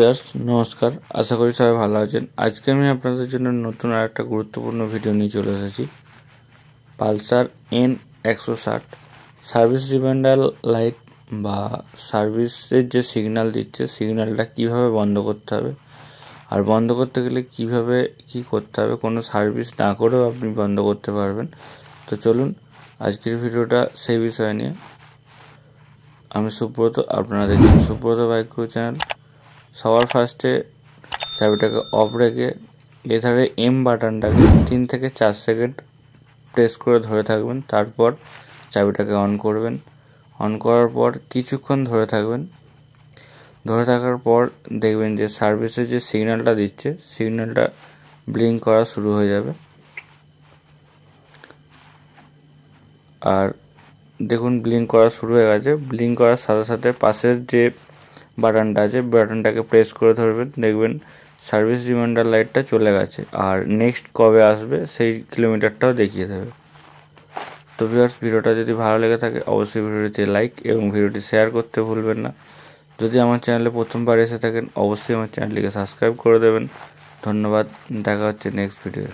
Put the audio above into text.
Viewers নমস্কার, আশা করি সবাই ভালো আছেন। আজকে আমি আপনাদের জন্য নতুন আর একটা গুরুত্বপূর্ণ ভিডিও নিয়ে চলে এসেছি। Pulsar N160 service reminder light বা সার্ভিসের যে সিগন্যাল দিচ্ছে, সিগন্যালটা কিভাবে বন্ধ করতে হবে আর বন্ধ করতে গেলে কিভাবে কি করতে হবে, কোনো সার্ভিস না করেও আপনি বন্ধ করতে পারবেন। তো চলুন আজকের ভিডিওটা সেই বিষয় নিয়ে। আমি সুব্রত, আপনারা দেখছেন সুব্রত বাইক গুরু চ্যানেল। সবার ফার্স্টে চাবিটাকে অফ রেখে এধারে এম বাটনটাকে 3 থেকে 4 সেকেন্ড প্রেস করে ধরে থাকবেন। তারপর চাবিটাকে অন করবেন। অন করার পর কিছুক্ষণ ধরে থাকবেন। ধরে থাকার পর দেখবেন যে সার্ভিসের যে সিগন্যালটা দিচ্ছে, সিগন্যালটা ব্লিঙ্ক করা শুরু হয়ে যাবে। আর দেখুন ব্লিঙ্ক করা শুরু হয়ে গেছে। ব্লিঙ্ক করার সাথে সাথে পাশের যে বাটনটা আছে, বাটনটাকে প্রেস করে ধরবেন। দেখবেন সার্ভিস রিমাইন্ডার লাইটটা চলে গেছে আর নেক্সট কবে আসবে সেই কিলোমিটারটাও দেখিয়ে দেবে। তো ভিউয়ার্স, ভিডিওটা যদি ভালো লেগে থাকে অবশ্যই ভিডিওটিতে লাইক এবং ভিডিওটি শেয়ার করতে ভুলবেন না। যদি আমার চ্যানেলে প্রথমবার এসে থাকেন অবশ্যই আমার চ্যানেলটিকে সাবস্ক্রাইব করে দেবেন। ধন্যবাদ, দেখা হচ্ছে নেক্সট ভিডিও।